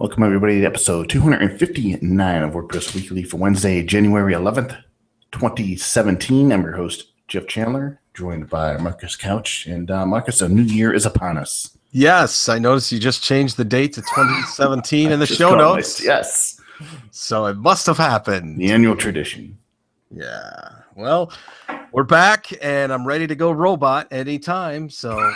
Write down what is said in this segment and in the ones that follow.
Welcome, everybody, to episode 259 of WordPress Weekly for Wednesday, January 11th, 2017. I'm your host, Jeff Chandler, joined by Marcus Couch. And Marcus, a new year is upon us. Yes, I noticed you just changed the date to 2017 in the show notes. Yes. So it must have happened. The annual tradition. Yeah. Well, we're back, and I'm ready to go robot anytime. So,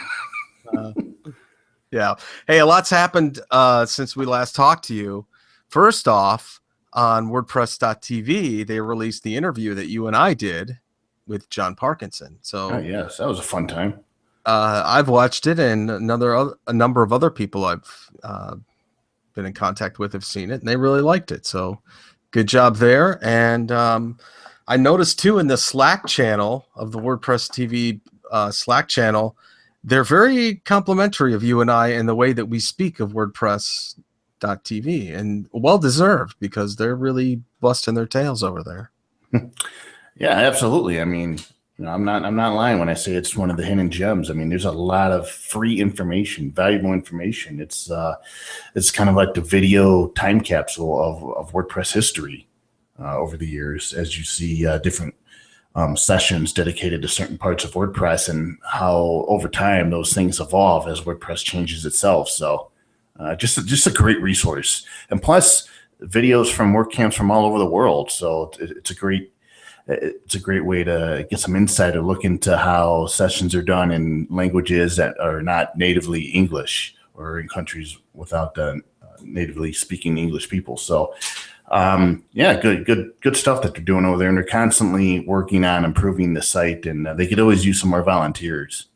yeah. Hey, a lot's happened since we last talked to you. First off, on WordPress.tv, they released the interview that you and I did with John Parkinson. So, yes, that was a fun time. I've watched it, and a number of other people I've been in contact with have seen it, and they really liked it. So, good job there. And I noticed too in the Slack channel of the WordPress TV Slack channel, they're very complimentary of you and I in the way that we speak of WordPress.tv, and well deserved, because they're really busting their tails over there. Yeah, absolutely. I mean, I'm not lying when I say it's one of the hidden gems. I mean, there's a lot of free information, valuable information. It's kind of like the video time capsule of WordPress history over the years, as you see different sessions dedicated to certain parts of WordPress and how over time those things evolve as WordPress changes itself. So just a great resource. And plus videos from WordCamps from all over the world. So it's a great way to get some insight or look into how sessions are done in languages that are not natively English or in countries without natively speaking English people. So yeah, good stuff that they're doing over there, and they're constantly working on improving the site, and they could always use some more volunteers.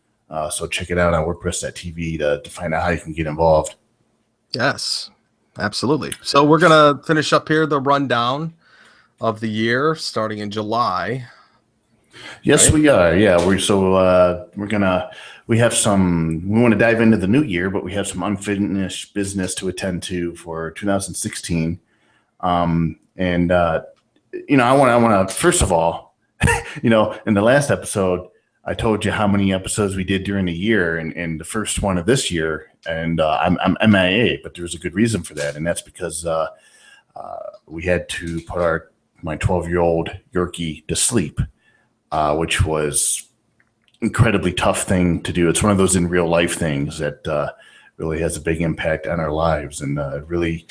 So check it out on WordPress.tv to find out how you can get involved. Yes, absolutely. So we're going to finish up here the rundown of the year starting in July. Yes, right? We are. Yeah, we want to dive into the new year, but we have some unfinished business to attend to for 2016. I want to, first of all, in the last episode, I told you how many episodes we did during the year, and the first one of this year, and I'm MIA, but there's a good reason for that. And that's because we had to put my 12-year-old Yorkie to sleep, which was incredibly tough thing to do. It's one of those in real life things that really has a big impact on our lives. And really,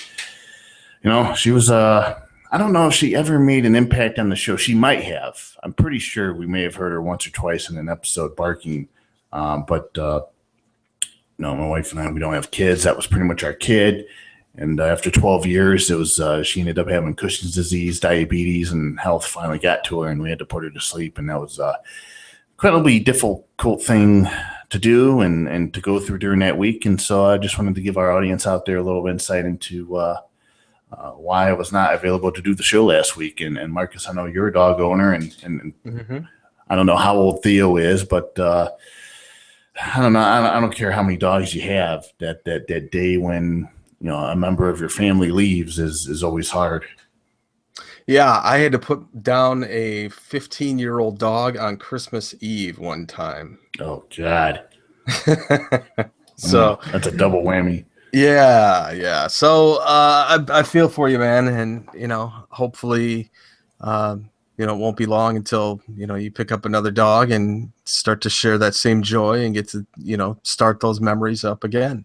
she was, I don't know if she ever made an impact on the show. She might have. I'm pretty sure we may have heard her once or twice in an episode barking. But my wife and I, we don't have kids. That was pretty much our kid. And after 12 years, it was she ended up having Cushing's disease, diabetes, and health finally got to her, and we had to put her to sleep. And that was an incredibly difficult thing to do and to go through during that week. And so I just wanted to give our audience out there a little insight into why I was not available to do the show last week. And Marcus, I know you're a dog owner, and mm-hmm. I don't know how old Theo is, but I don't know. I don't care how many dogs you have. That day when a member of your family leaves is always hard. Yeah, I had to put down a 15-year-old dog on Christmas Eve one time. Oh God! So that's a double whammy. Yeah. So I feel for you, man, and hopefully, it won't be long until you pick up another dog and start to share that same joy and get to start those memories up again.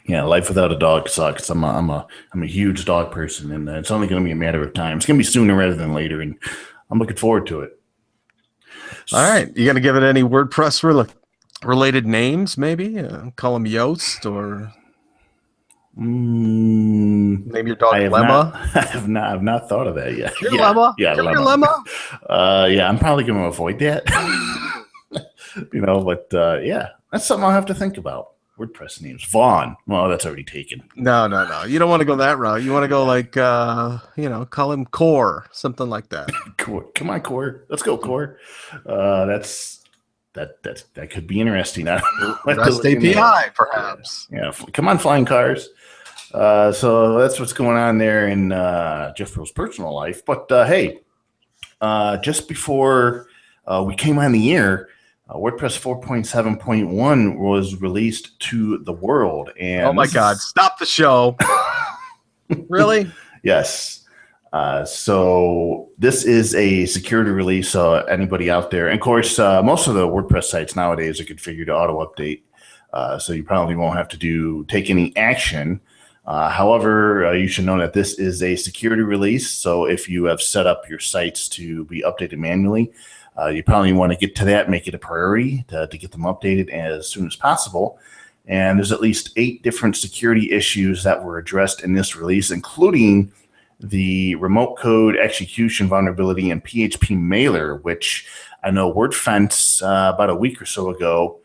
Yeah, life without a dog sucks. I'm a huge dog person, and it's only going to be a matter of time. It's going to be sooner rather than later, and I'm looking forward to it. All right, you going to give it any WordPress related names? Maybe call him Yoast, or name your dog Lemma. I've not thought of that yet. Lemma. Yeah, Lemma. Yeah, I'm probably going to avoid that. But yeah, that's something I'll have to think about. WordPress names. Vaughn. Well, that's already taken. No. You don't want to go that route. You want to go like, call him Core, something like that. Core. Come on, Core. Let's go, Core. That could be interesting. REST API, perhaps. Yeah. Come on, flying cars. So that's what's going on there in Jeff Bill's personal life. But hey, just before we came on the air, WordPress 4.7.1 was released to the world. And oh my God, stop the show. Really? Yes. So this is a security release. So anybody out there, and of course, most of the WordPress sites nowadays are configured to auto update. So you probably won't have to take any action. However, you should know that this is a security release. So if you have set up your sites to be updated manually, you probably want to get to that, make it a priority to get them updated as soon as possible. And there's at least 8 different security issues that were addressed in this release, including the remote code execution vulnerability in PHP Mailer, which I know WordFence about a week or so ago,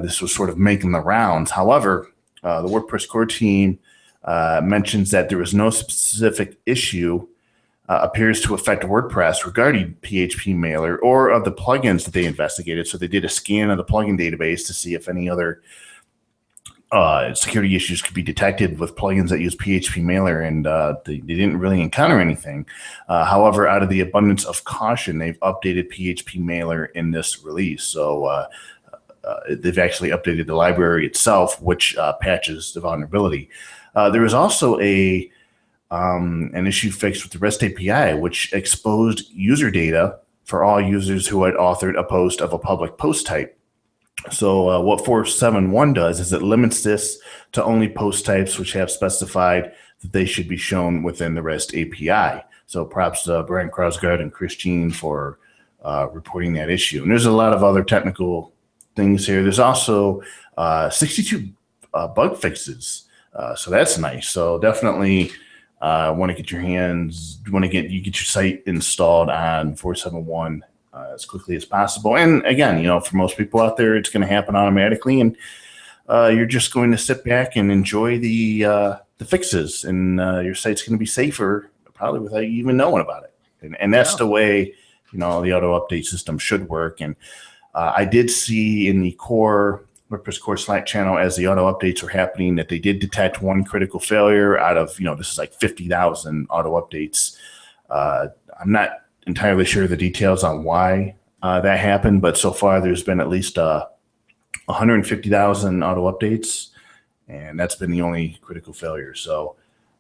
this was sort of making the rounds. However, the WordPress core team mentions that there was no specific issue appears to affect WordPress regarding PHP Mailer or of the plugins that they investigated. So they did a scan of the plugin database to see if any other security issues could be detected with plugins that use PHP Mailer, and they didn't really encounter anything. However, out of the abundance of caution, they've updated PHP Mailer in this release. So they've actually updated the library itself, which patches the vulnerability. There was also an issue fixed with the REST API, which exposed user data for all users who had authored a post of a public post type. So what 4.7.1 does is it limits this to only post types which have specified that they should be shown within the REST API. So props to Brian Krausgard and Chris Jean for reporting that issue. And there's a lot of other technical things here. There's also 62 bug fixes. So that's nice. So definitely want to get you get your site installed on 4.7.1 as quickly as possible. And again, for most people out there, it's going to happen automatically, and you're just going to sit back and enjoy the fixes, and your site's going to be safer probably without you even knowing about it. And that's the way the auto update system should work. And I did see in the WordPress core Slack channel, as the auto updates were happening, that they did detect one critical failure out of this is like 50,000 auto updates. I'm not entirely sure the details on why that happened, but so far there's been at least 150,000 auto updates, and that's been the only critical failure. So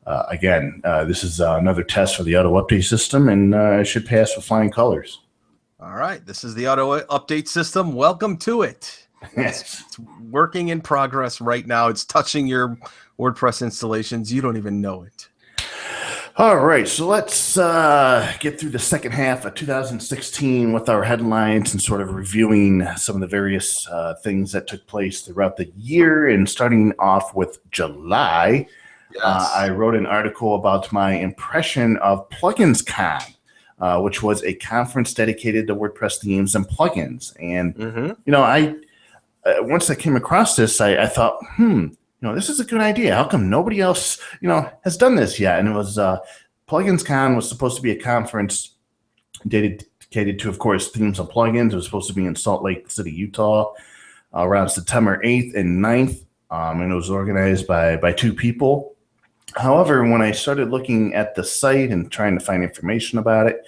again, this is another test for the auto update system, and it should pass with flying colors. All right, this is the auto update system. Welcome to it. It's working in progress right now. It's touching your WordPress installations. You don't even know it. All right, so let's get through the second half of 2016 with our headlines and sort of reviewing some of the various things that took place throughout the year. And starting off with July, I wrote an article about my impression of Plugins Con, which was a conference dedicated to WordPress themes and plugins. And, I once I came across this, I thought, this is a good idea. How come nobody else, has done this yet? And it was Plugins Con was supposed to be a conference dedicated to, of course, themes and plugins. It was supposed to be in Salt Lake City, Utah, around September 8th and 9th, and it was organized by 2 people. However, when I started looking at the site and trying to find information about it,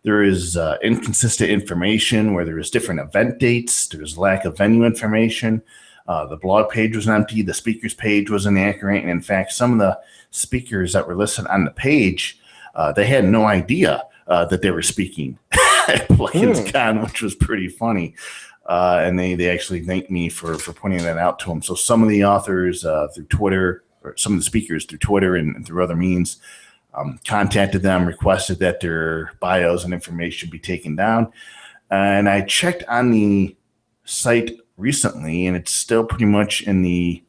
there is inconsistent information where there is different event dates. There's lack of venue information. The blog page was empty. The speakers page was inaccurate. And in fact, some of the speakers that were listed on the page, they had no idea that they were speaking at Plugins Con, which was pretty funny. And they actually thanked me for pointing that out to them. So some of the authors through Twitter, or some of the speakers through Twitter and through other means, contacted them, requested that their bios and information be taken down. And I checked on the site recently, and it's still pretty much in the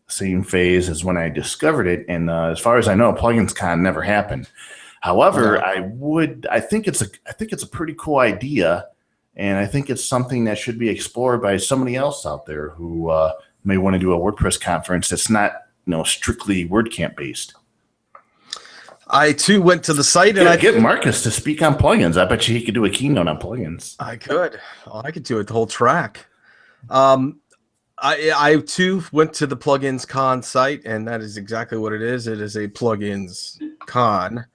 same phase as when I discovered it. And as far as I know, Plugins Con never happened. However, I think it's a pretty cool idea, and I think it's something that should be explored by somebody else out there who may want to do a WordPress conference that's not strictly WordCamp based. I too went to the site and I get Marcus to speak on plugins. I bet you he could do a keynote on plugins. I could. I could do it the whole track. I too went to the Plugins Con site, and that is exactly what it is. It is a Plugins Con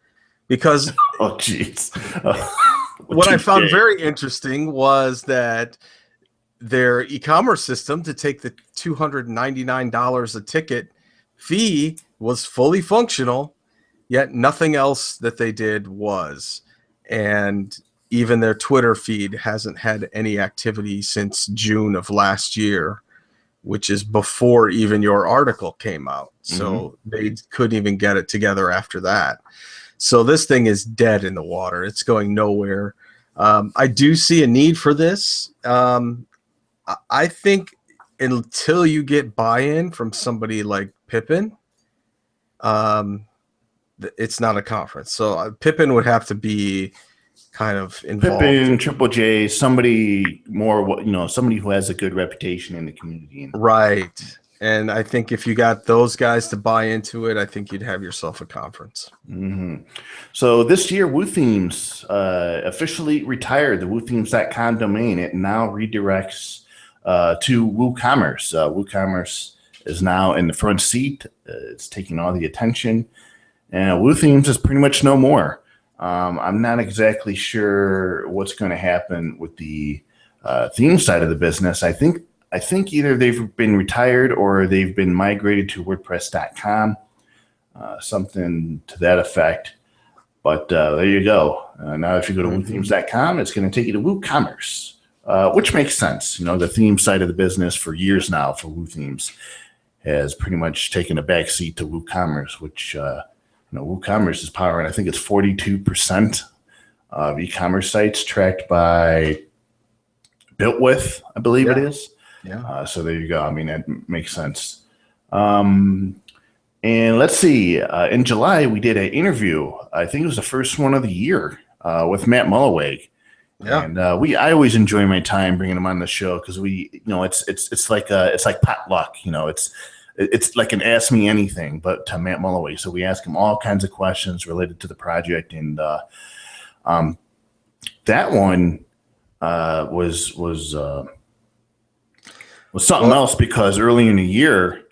because oh jeez. What I found very interesting was that their e-commerce system, to take the $299 a ticket fee, was fully functional. yet nothing else that they did was. And even their Twitter feed hasn't had any activity since June of last year, which is before even your article came out. So they couldn't even get it together after that. So this thing is dead in the water. It's going nowhere. I do see a need for this. I think until you get buy-in from somebody like Pippin, it's not a conference. So Pippin would have to be kind of involved. Pippin, Triple J, somebody more, somebody who has a good reputation in the community. Right. And I think if you got those guys to buy into it, I think you'd have yourself a conference. So this year, WooThemes officially retired the WooThemes.com domain. It now redirects to WooCommerce. WooCommerce is now in the front seat. It's taking all the attention. And WooThemes is pretty much no more. I'm not exactly sure what's going to happen with the theme side of the business. I think either they've been retired or they've been migrated to WordPress.com, something to that effect. But there you go. Now, if you go to WooThemes.com, it's going to take you to WooCommerce, which makes sense. The theme side of the business for years now for WooThemes has pretty much taken a backseat to WooCommerce, which WooCommerce is powering, I think it's 42% of e-commerce sites tracked by BuiltWith, I believe it is. Yeah. So there you go. I mean, that makes sense. And let's see. In July, we did an interview. I think it was the first one of the year with Matt Mullenweg. Yeah. And I always enjoy my time bringing him on the show because it's like potluck. It's like an Ask Me Anything, but to Matt Mullenweg. So we ask him all kinds of questions related to the project, and that one was something else because early in the year,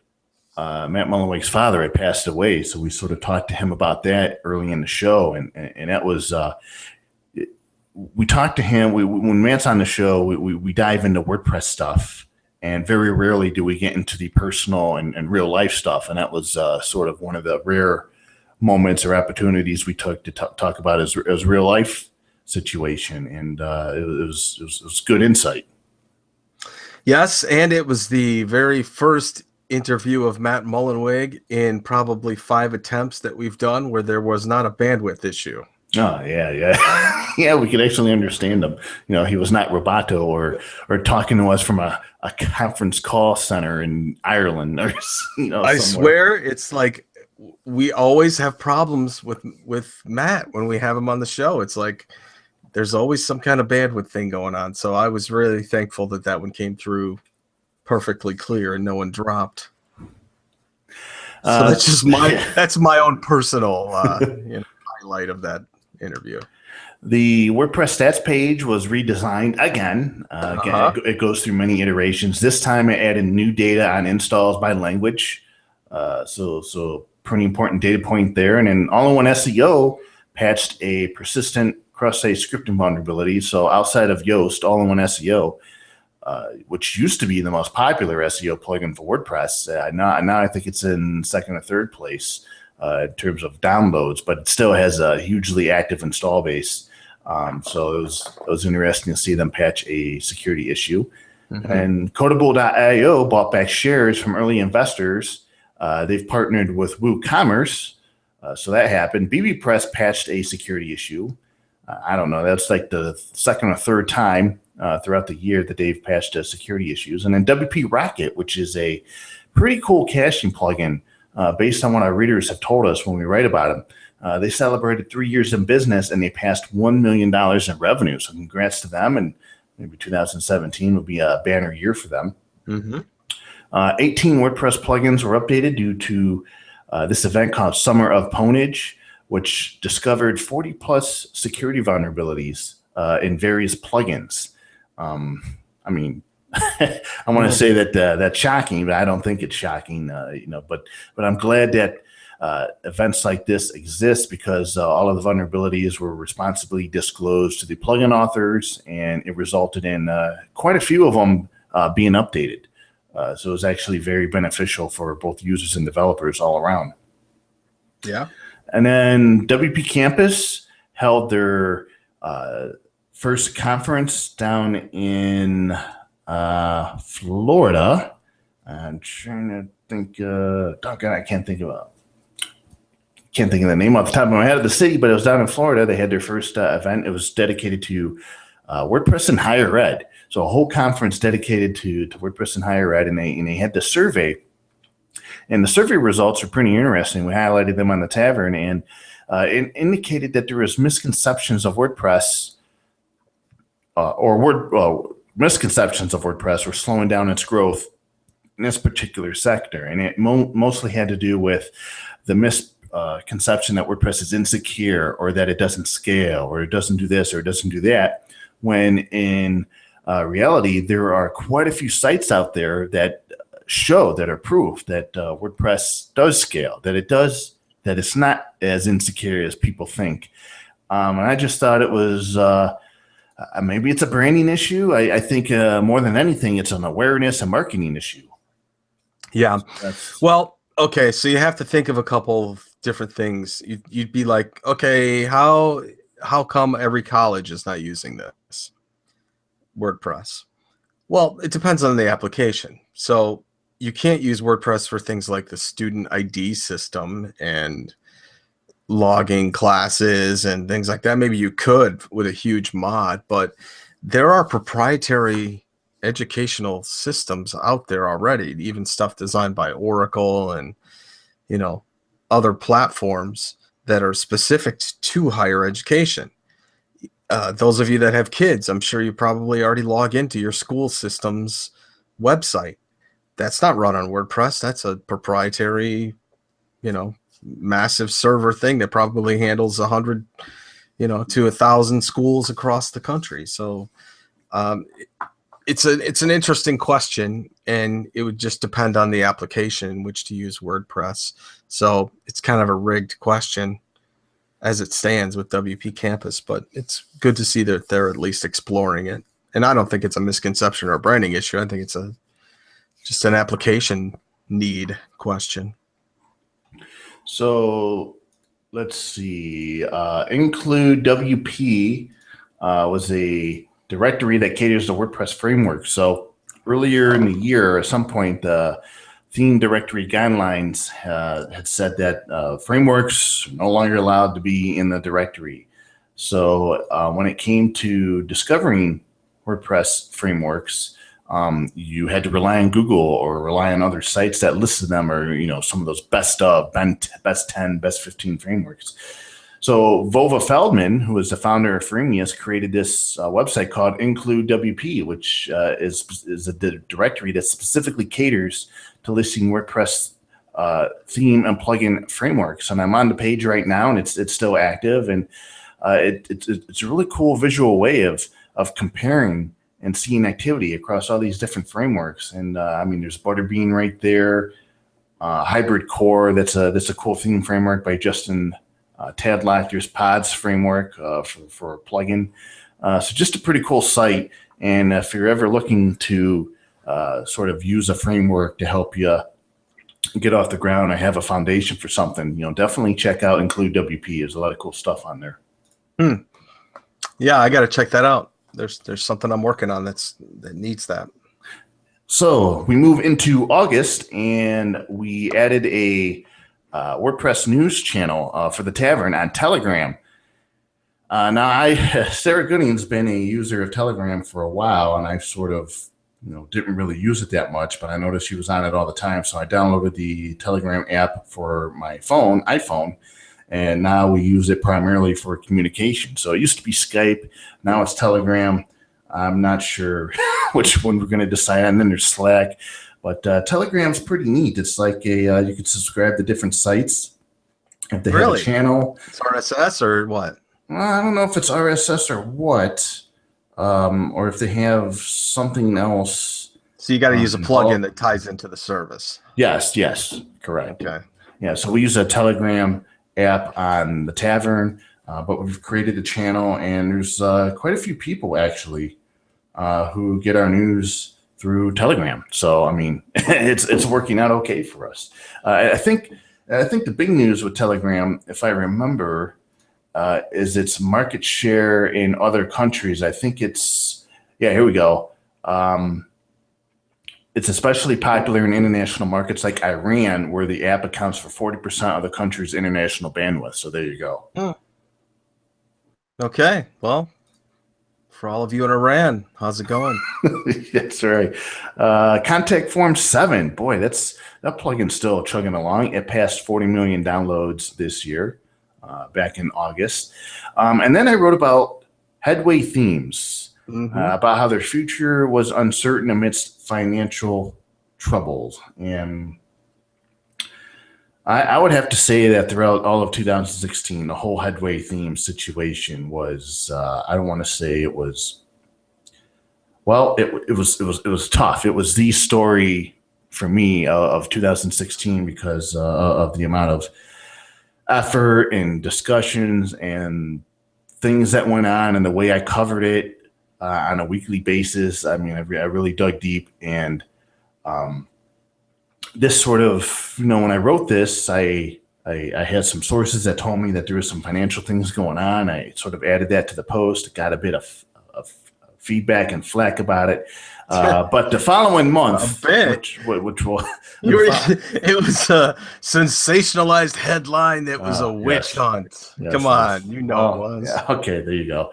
Matt Mullenweg's father had passed away. So we sort of talked to him about that early in the show. And that was, we talked to him. When Matt's on the show, we dive into WordPress stuff. And very rarely do we get into the personal and real life stuff. And that was sort of one of the rare moments or opportunities we took to talk about his real life situation. And it was good insight. Yes, and it was the very first interview of Matt Mullenweg in probably 5 attempts that we've done where there was not a bandwidth issue. Oh, yeah. Yeah, we could actually understand him. He was not Roboto or talking to us from a conference call center in Ireland or I swear it's like we always have problems with Matt when we have him on the show. It's like there's always some kind of bandwidth thing going on. So I was really thankful that one came through perfectly clear and no one dropped. So that's my own personal highlight of that interview. The WordPress stats page was redesigned again. It goes through many iterations. This time it added new data on installs by language. So pretty important data point there. And then All-in-One SEO patched a persistent cross-site scripting vulnerability. So outside of Yoast, All-in-One SEO, which used to be the most popular SEO plugin for WordPress, now I think it's in second or third place in terms of downloads, but it still has a hugely active install base. So it was interesting to see them patch a security issue. And Codable.io bought back shares from early investors. They've partnered with WooCommerce. So that happened. bbPress patched a security issue. I don't know. That's like the second or third time throughout the year that they've patched security issues. And then WP Rocket, which is a pretty cool caching plugin based on what our readers have told us when we write about them. They celebrated 3 years in business and they passed $1 million in revenue. So congrats to them. And maybe 2017 will be a banner year for them. 18 WordPress plugins were updated due to this event called Summer of Pwnage, which discovered 40 plus security vulnerabilities in various plugins. I mean, I want to say that that's shocking, but I don't think it's shocking. But I'm glad that events like this exist because all of the vulnerabilities were responsibly disclosed to the plugin authors, and it resulted in quite a few of them being updated. So it was actually very beneficial for both users and developers all around. Yeah. And then WP Campus held their first conference down in Florida. I'm trying to think. I can't think of the name off the top of my head of the city, but it was down in Florida. They had their first event. It was dedicated to WordPress and higher ed. So a whole conference dedicated to WordPress and higher ed, and they had the survey. And the survey results are pretty interesting. We highlighted them on the Tavern, and it indicated that there was misconceptions of WordPress misconceptions of WordPress were slowing down its growth in this particular sector. And it mostly had to do with the misconception that WordPress is insecure, or that it doesn't scale, or it doesn't do this, or it doesn't do that, when in reality, there are quite a few sites out there that are proof that WordPress does scale, that it's not as insecure as people think. And I just thought it was maybe it's a branding issue. I think more than anything, it's an awareness and marketing issue. Yeah. Well, okay. So you have to think of a couple of different things. You'd be like, okay, how come every college is not using this WordPress? Well, it depends on the application. So you can't use WordPress for things like the student ID system and logging classes and things like that. Maybe you could with a huge mod, but there are proprietary educational systems out there already, even stuff designed by Oracle and, other platforms that are specific to higher education. Those of you that have kids, I'm sure you probably already log into your school system's website. That's not run on WordPress. That's a proprietary, massive server thing that probably handles 100, to 1,000 schools across the country. So it's an interesting question, and it would just depend on the application in which to use WordPress. So it's kind of a rigged question as it stands with WP Campus, but it's good to see that they're at least exploring it. And I don't think it's a misconception or a branding issue. I think it's just an application need question. So let's see. Include WP was a directory that caters to WordPress framework. So earlier in the year, at some point, the theme directory guidelines had said that frameworks are no longer allowed to be in the directory. So when it came to discovering WordPress frameworks, you had to rely on Google or rely on other sites that listed them, or some of those best 10, best 15 frameworks. So Vova Feldman, who is the founder of Freemius, created this website called Include WP, which is a directory that specifically caters to listing WordPress theme and plugin frameworks. And I'm on the page right now, and it's still active, and it's a really cool visual way of comparing and seeing activity across all these different frameworks. And there's Butterbean right there, Hybrid Core. That's a cool theme framework by Justin Tadlock. There's Pods framework for a plugin. So just a pretty cool site. And if you're ever looking to sort of use a framework to help you get off the ground or have a foundation for something, definitely check out Include WP. There's a lot of cool stuff on there. Yeah, I got to check that out. There's something I'm working on that needs that. So we move into August, and we added a WordPress news channel for the Tavern on Telegram. Now, Sarah Gooding's been a user of Telegram for a while, and I sort of didn't really use it that much, but I noticed she was on it all the time. So I downloaded the Telegram app for my iPhone, and now we use it primarily for communication. So it used to be Skype. Now it's Telegram. I'm not sure which one we're going to decide on. Then there's Slack. But Telegram's pretty neat. It's like you could subscribe to different sites. If they have a channel. It's RSS or what? Well, I don't know if it's RSS or what, or if they have something else. So you got to use a plugin that ties into the service. Yes, correct. Okay. Yeah, so we use a Telegram app on the Tavern, but we've created a channel, and there's quite a few people actually who get our news through Telegram. So I mean, it's working out okay for us. I think I think the big news with Telegram, if I remember, is its market share in other countries. I think here we go. It's especially popular in international markets like Iran, where the app accounts for 40% of the country's international bandwidth. So there you go. Hmm. Okay, well, for all of you in Iran, how's it going? That's right. Contact Form 7. Boy, that plugin still chugging along. It passed 40 million downloads this year, back in August. And then I wrote about Headway Themes, about how their future was uncertain amidst financial troubles. And I would have to say that throughout all of 2016, the whole Headway Theme situation was, I don't want to say it was, well, it was tough. It was the story for me of 2016 because of the amount of effort and discussions and things that went on and the way I covered it on a weekly basis. I mean, I really dug deep, and this sort of, when I wrote this, I had some sources that told me that there was some financial things going on. I sort of added that to the post, got a bit of feedback and flack about it. But the following month, which will, it was a sensationalized headline that was a witch hunt. Yes, Come on, it was. Yeah, okay, there you go.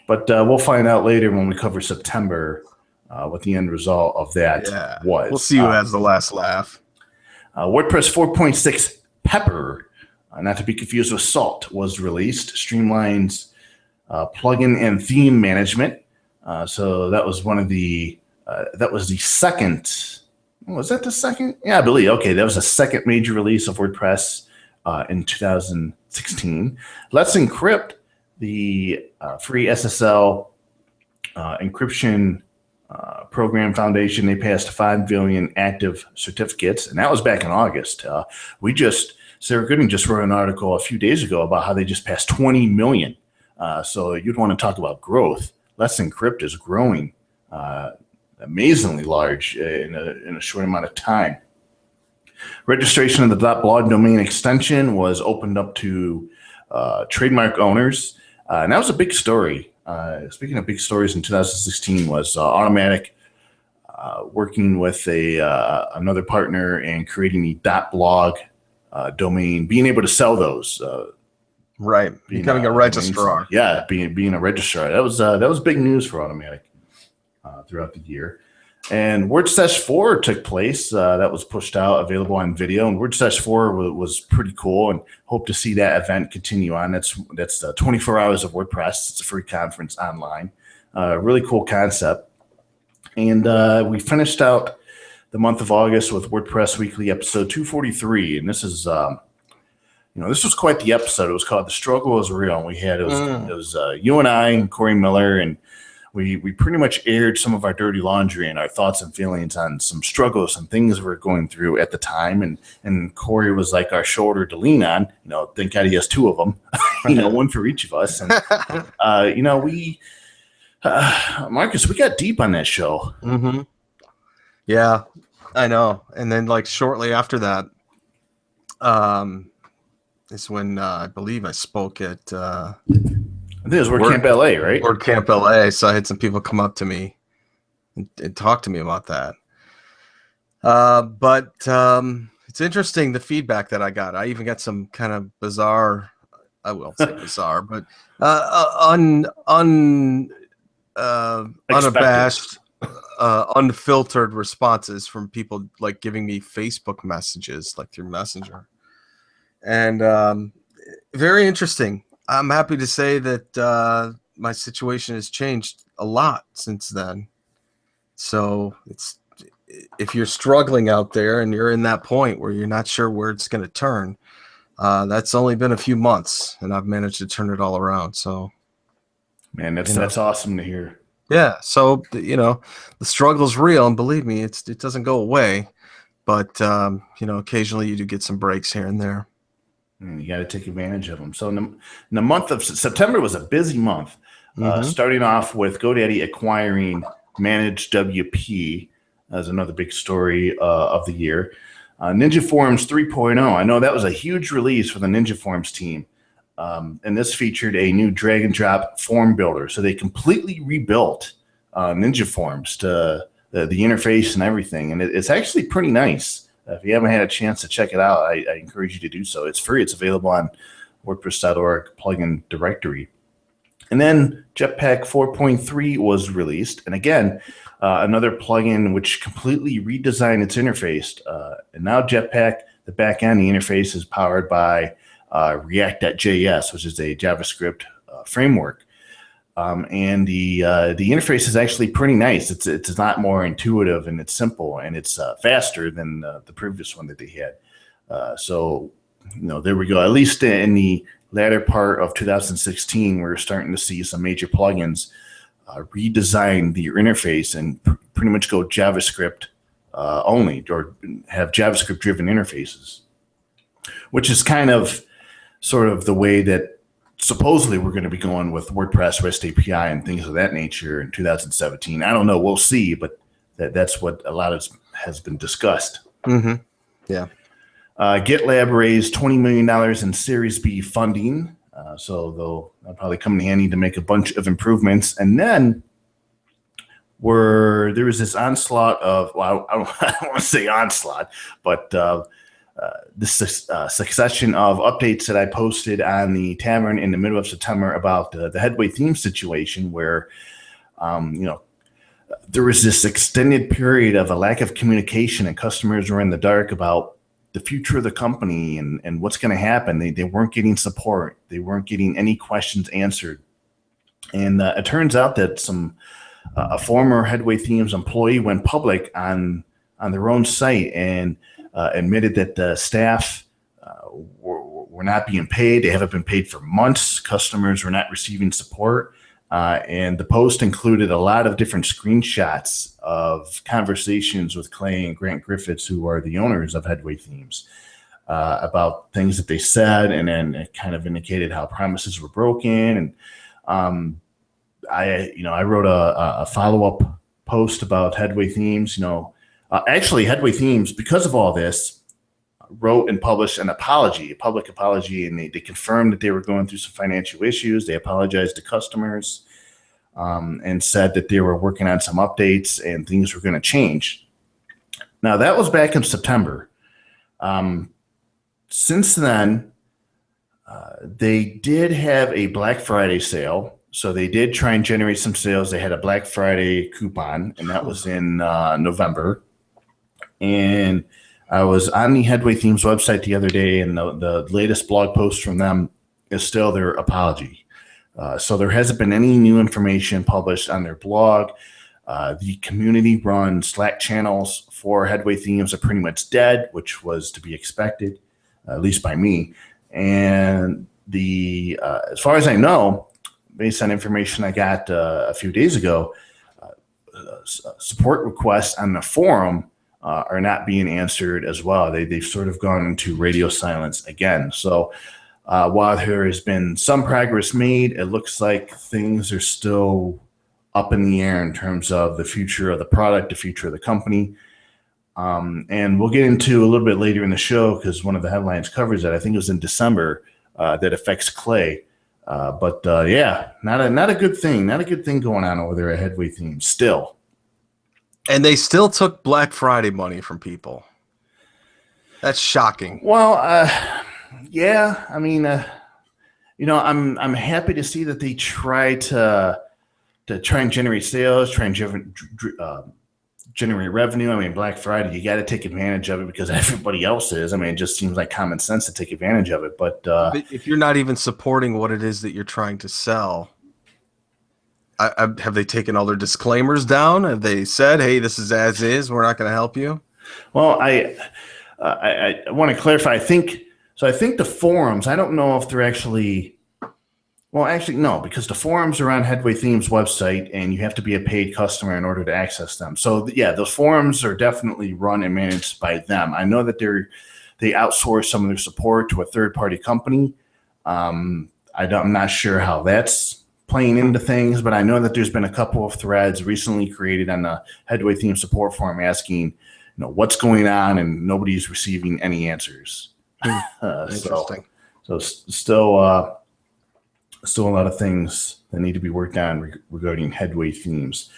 But we'll find out later when we cover September what the end result of that was. We'll see who has the last laugh. WordPress 4.6 Pepper, not to be confused with Salt, was released. Streamlines plugin and theme management. So that was one of the, that was the second, was that the second? Yeah, I believe. Okay, that was the second major release of WordPress in 2016. Let's Encrypt, the free SSL encryption program foundation. They passed 5 billion active certificates, and that was back in August. Sarah Gooding just wrote an article a few days ago about how they just passed 20 million. So you'd want to talk about growth. Let's Encrypt is growing amazingly large in a short amount of time. Registration of the .blog domain extension was opened up to trademark owners, and that was a big story. Speaking of big stories in 2016 was Automatic working with another partner and creating the .blog domain, being able to sell those. Right, becoming a registrar. Yeah, being a registrar. That was big news for Automatic throughout the year. And WordSesh 4 took place. That was pushed out, available on video. And WordSesh 4 was pretty cool, and hope to see that event continue on. That's 24 hours of WordPress. It's a free conference online. Really cool concept. And we finished out the month of August with WordPress Weekly episode 243. And this is, this was quite the episode. It was called "The Struggle Is Real." And we had it was you and I and Corey Miller, and we pretty much aired some of our dirty laundry and our thoughts and feelings on some struggles and things we were going through at the time. And Corey was like our shoulder to lean on. Thank God he has two of them. One for each of us. And Marcus, we got deep on that show. Mm-hmm. Yeah, I know. And then shortly after that, is when I believe I spoke at I think it was WordCamp LA, right? WordCamp LA. So I had some people come up to me and talk to me about that. But it's interesting, the feedback that I got. I even got some kind of bizarre, I won't say bizarre, but unabashed, unfiltered responses from people giving me Facebook messages through Messenger. And very interesting. I'm happy to say that my situation has changed a lot since then. So if you're struggling out there and you're in that point where you're not sure where it's going to turn, that's only been a few months, and I've managed to turn it all around. So, man, that's awesome to hear. Yeah. So the struggle's real, and believe me, it doesn't go away. But occasionally you do get some breaks here and there. And you got to take advantage of them. So in the month of September was a busy month, starting off with GoDaddy acquiring Managed WP as another big story of the year. Ninja Forms 3.0. I know that was a huge release for the Ninja Forms team. And this featured a new drag and drop form builder. So they completely rebuilt Ninja Forms to the interface and everything. And it's actually pretty nice. If you haven't had a chance to check it out, I encourage you to do so. It's free. It's available on WordPress.org plugin directory. And then Jetpack 4.3 was released. And again, another plugin which completely redesigned its interface. And now Jetpack, the back end, the interface is powered by React.js, which is a JavaScript framework. And the interface is actually pretty nice. It's a lot more intuitive, and it's simple, and it's faster than the previous one that they had. So, there we go. At least in the latter part of 2016, we're starting to see some major plugins redesign the interface and pretty much go JavaScript only, or have JavaScript-driven interfaces, which is kind of sort of the way that supposedly we're going to be going with WordPress, REST API, and things of that nature in 2017. I don't know. We'll see, but that's what a lot of has been discussed. Mm-hmm. Yeah. GitLab raised $20 million in Series B funding. So they'll probably come in handy to make a bunch of improvements. And then there was this onslaught of, well, I don't want to say onslaught, but this succession of updates that I posted on the Tavern in the middle of September about the Headway theme situation where, there was this extended period of a lack of communication and customers were in the dark about the future of the company and what's going to happen. They weren't getting support. They weren't getting any questions answered. And it turns out that a former Headway Themes employee went public on their own site and admitted that the staff were not being paid. They haven't been paid for months. Customers were not receiving support. And the post included a lot of different screenshots of conversations with Clay and Grant Griffiths, who are the owners of Headway Themes, about things that they said, and then it kind of indicated how promises were broken. And I wrote a follow-up post about Headway Themes. Actually, Headway Themes, because of all this, wrote and published a public apology, and they confirmed that they were going through some financial issues. They apologized to customers and said that they were working on some updates and things were going to change. Now, that was back in September. Since then, they did have a Black Friday sale. So they did try and generate some sales. They had a Black Friday coupon, and that was in November. And I was on the Headway Themes website the other day, and the latest blog post from them is still their apology. So there hasn't been any new information published on their blog. The community-run Slack channels for Headway Themes are pretty much dead, which was to be expected, at least by me. And as far as I know, based on information I got a few days ago, support requests on the forum are not being answered as well. They've sort of gone into radio silence again. So while there has been some progress made, it looks like things are still up in the air in terms of the future of the product, the future of the company. And we'll get into a little bit later in the show, because one of the headlines covers that. I think it was in December that affects Clay. But not a good thing. Not a good thing going on over there at Headway Themes still. And they still took Black Friday money from people. That's shocking. Well, yeah. I mean, I'm happy to see that they try to try and generate sales, try and generate revenue. I mean, Black Friday, you got to take advantage of it because everybody else is. I mean, it just seems like common sense to take advantage of it. But if you're not even supporting what it is that you're trying to sell, have they taken all their disclaimers down? Have they said, "Hey, this is as is. We're not going to help you"? Well, I want to clarify. I think the forums, I don't know if they're actually. Well, actually, no, because the forums are on Headway Themes website, and you have to be a paid customer in order to access them. So, yeah, those forums are definitely run and managed by them. I know that they outsource some of their support to a third-party company. I'm not sure how that's playing into things, but I know that there's been a couple of threads recently created on the Headway Theme support forum asking, what's going on, and nobody's receiving any answers. Interesting. So still a lot of things that need to be worked on regarding Headway themes.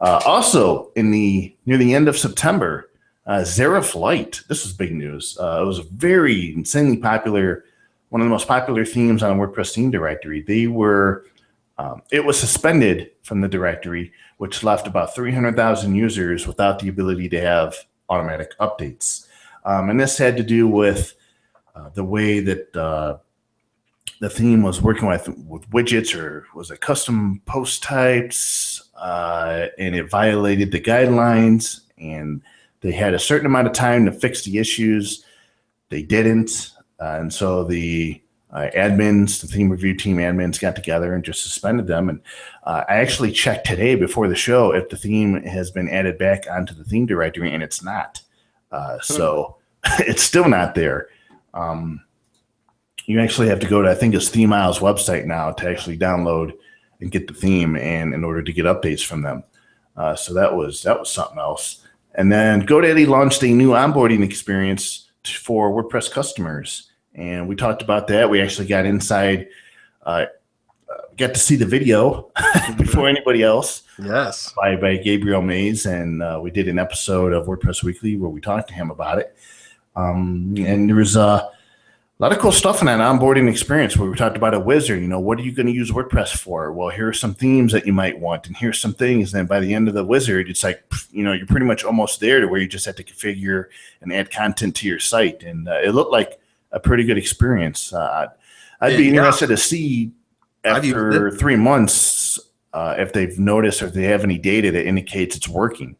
Also, near the end of September, Xerath Light. This was big news. It was a very insanely popular, one of the most popular themes on WordPress theme directory. It was suspended from the directory, which left about 300,000 users without the ability to have automatic updates. And this had to do with the way that the theme was working with widgets, or was it custom post types, and it violated the guidelines, and they had a certain amount of time to fix the issues. They didn't. And so the admins, the theme review team admins, got together and just suspended them. And I actually checked today before the show if the theme has been added back onto the theme directory, and it's not. So it's still not there. You actually have to go to, I think it's ThemeIsle's website now to actually download and get the theme, and in order to get updates from them. So that was something else. And then GoDaddy launched a new onboarding experience for WordPress customers. And we talked about that. We actually got inside, got to see the video before anybody else. Yes. By Gabriel Mays. And we did an episode of WordPress Weekly where we talked to him about it. And there was a lot of cool stuff in that onboarding experience where we talked about a wizard. What are you going to use WordPress for? Well, here are some themes that you might want, and here's some things. And then by the end of the wizard, it's like, you're pretty much almost there to where you just have to configure and add content to your site. And it looked like a pretty good experience. I'd be interested to see after 3 months if they've noticed or if they have any data that indicates it's working.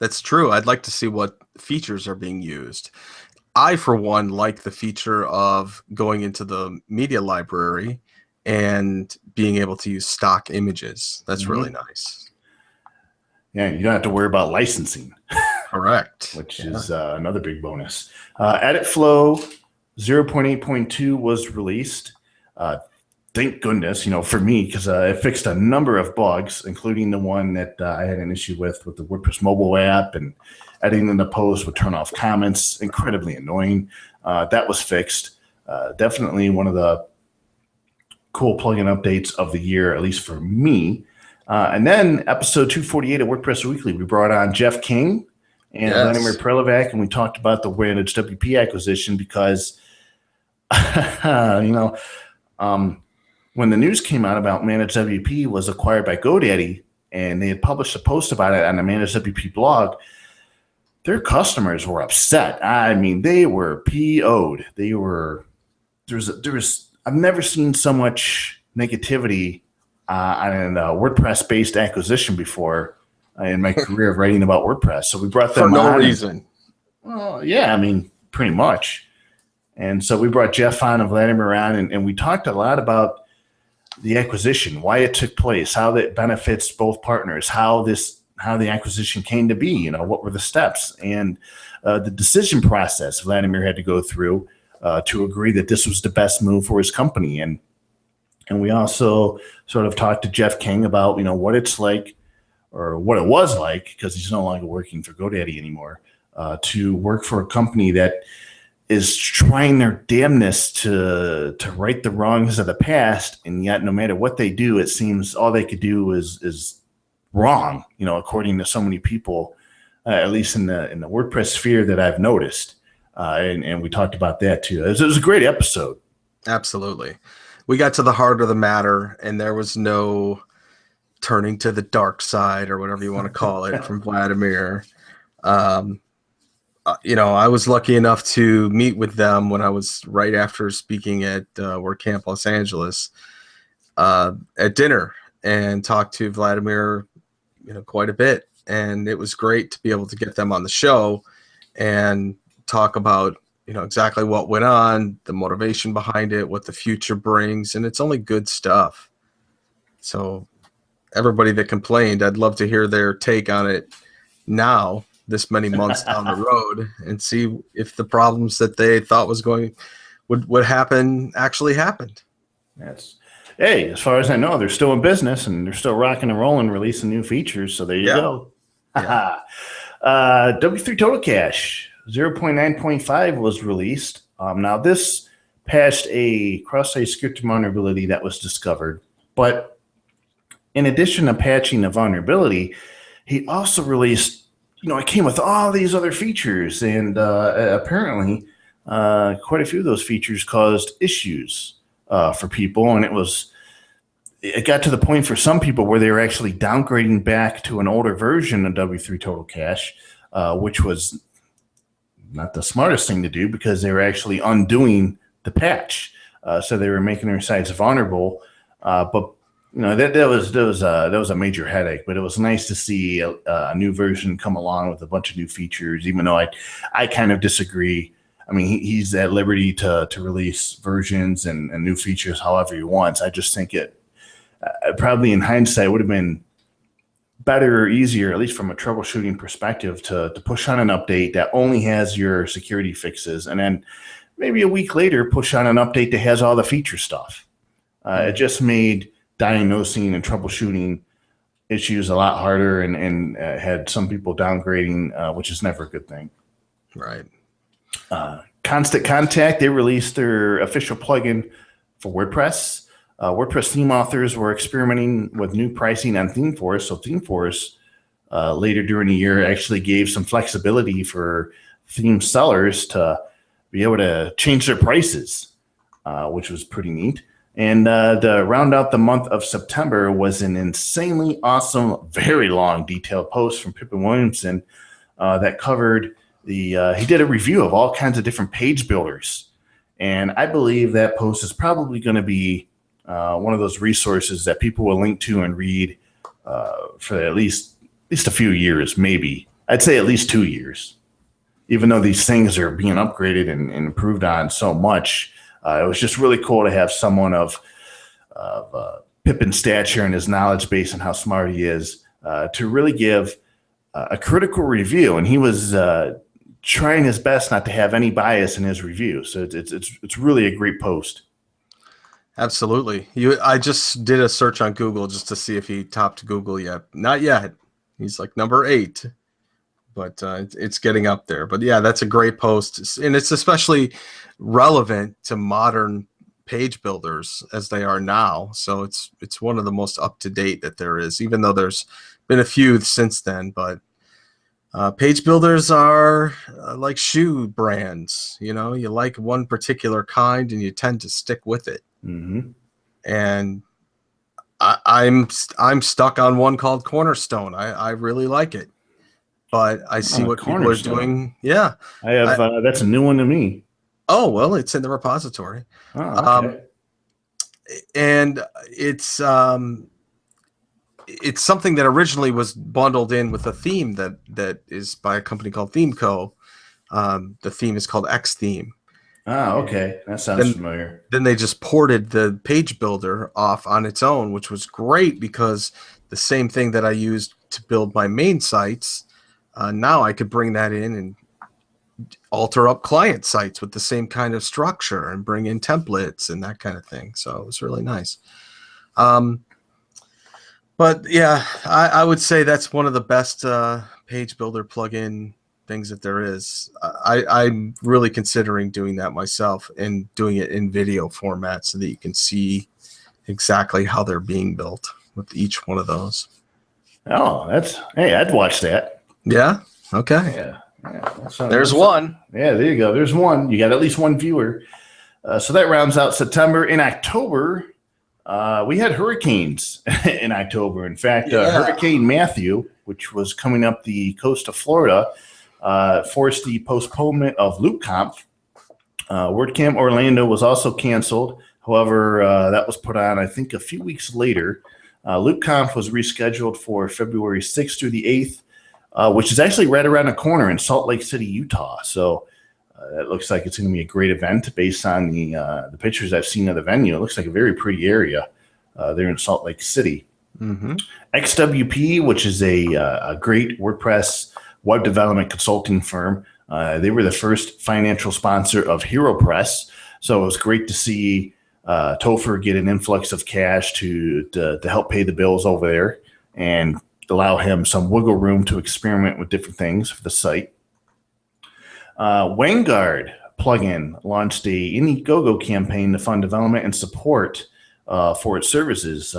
That's true. I'd like to see what features are being used. I, for one, like the feature of going into the media library and being able to use stock images. That's really nice. Yeah, you don't have to worry about licensing. Correct. Which is another big bonus. EditFlow 0.8.2 was released. Thank goodness, for me, because it fixed a number of bugs, including the one that I had an issue with the WordPress mobile app, and editing the post would turn off comments. Incredibly annoying. That was fixed. Definitely one of the cool plugin updates of the year, at least for me. And then episode 248 of WordPress Weekly, we brought on Jeff King and Vladimir Prelevac, and we talked about the Managed WP acquisition because, when the news came out about Managed WP was acquired by GoDaddy, and they had published a post about it on the Managed WP blog, their customers were upset. I mean, they were PO'd. I've never seen so much negativity on a WordPress-based acquisition before in my career of writing about WordPress. So we brought them on. For no reason. Well, yeah, I mean, pretty much. And so we brought Jeff on and Vladimir on, and we talked a lot about the acquisition, why it took place, how that benefits both partners, how the acquisition came to be, what were the steps, and the decision process Vladimir had to go through to agree that this was the best move for his company. And we also sort of talked to Jeff King about, what it's like, or what it was like, because he's no longer working for GoDaddy anymore, to work for a company that is trying their damnness to right the wrongs of the past, and yet no matter what they do, it seems all they could do is wrong, according to so many people, at least in the WordPress sphere that I've noticed. And we talked about that too. It was a great episode. Absolutely. We got to the heart of the matter, and there was no turning to the dark side or whatever you want to call it from Vladimir. I was lucky enough to meet with them when I was right after speaking at WordCamp Los Angeles at dinner, and talked to Vladimir, quite a bit. And it was great to be able to get them on the show and talk about, exactly what went on, the motivation behind it, what the future brings, and it's only good stuff. So everybody that complained, I'd love to hear their take on it now, this many months down the road, and see if the problems that they thought would happen actually happened. Hey, as far as I know, they're still in business and they're still rocking and rolling, releasing new features. So there you go. Yeah. W3 Total Cache 0.9.5 was released. Now, this patched a cross-site script vulnerability that was discovered, but in addition to patching the vulnerability, he also released, it came with all these other features, and apparently quite a few of those features caused issues for people, and it got to the point for some people where they were actually downgrading back to an older version of W3 Total Cache, which was not the smartest thing to do because they were actually undoing the patch. So they were making their sites vulnerable. But that was a major headache. But it was nice to see a new version come along with a bunch of new features, even though I kind of disagree. I mean, he's at liberty to release versions and new features however he wants. I just think it probably in hindsight would have been better or easier, at least from a troubleshooting perspective, to push on an update that only has your security fixes, and then maybe a week later push on an update that has all the feature stuff. It just made diagnosing and troubleshooting issues a lot harder, and had some people downgrading, which is never a good thing. Right. Constant Contact, they released their official plugin for WordPress. WordPress theme authors were experimenting with new pricing on ThemeForest. So ThemeForest later during the year actually gave some flexibility for theme sellers to be able to change their prices, which was pretty neat. And to round out the month of September was an insanely awesome, very long, detailed post from Pippin Williamson that covered he did a review of all kinds of different page builders. And I believe that post is probably going to be one of those resources that people will link to and read for at least a few years, maybe. I'd say at least 2 years. Even though these things are being upgraded and improved on so much, it was just really cool to have someone of Pippin's stature and his knowledge base and how smart he is to really give a critical review. And he was trying his best not to have any bias in his review. So it's really a great post. Absolutely. I just did a search on Google just to see if he topped Google yet. Not yet. He's like number 8, but it's getting up there. But yeah, that's a great post, and it's especially relevant to modern page builders as they are now. So it's one of the most up to date that there is, even though there's been a few since then. But page builders are like shoe brands. You like one particular kind, and you tend to stick with it. Mm-hmm. And I'm stuck on one called Cornerstone. I really like it, but I see what people are doing. Yeah, I have. That's a new one to me. Oh well, it's in the repository. Oh, okay. And it's something that originally was bundled in with a theme that is by a company called ThemeCo. The theme is called Xtheme. Oh, okay. That sounds familiar. Then they just ported the page builder off on its own, which was great because the same thing that I used to build my main sites, now I could bring that in and alter up client sites with the same kind of structure and bring in templates and that kind of thing. So it was really nice. But yeah, I would say that's one of the best page builder plugin things that there is. I'm really considering doing that myself and doing it in video format so that you can see exactly how they're being built with each one of those. Oh, hey, I'd watch that. Yeah. Okay. Yeah. There's one. Yeah, there you go. There's one. You got at least one viewer. So that rounds out September. In October, we had hurricanes in October. In fact, Hurricane Matthew, which was coming up the coast of Florida, forced the postponement of LoopConf. WordCamp Orlando was also canceled. However, that was put on, I think, a few weeks later. LoopConf was rescheduled for February 6th through the 8th, which is actually right around the corner in Salt Lake City, Utah. So it looks like it's going to be a great event based on the pictures I've seen of the venue. It looks like a very pretty area there in Salt Lake City. Mm-hmm. XWP, which is a great WordPress web development consulting firm. They were the first financial sponsor of HeroPress. So it was great to see Topher get an influx of cash to help pay the bills over there. And allow him some wiggle room to experiment with different things for the site. Vanguard plugin launched a Indiegogo campaign to fund development and support for its services.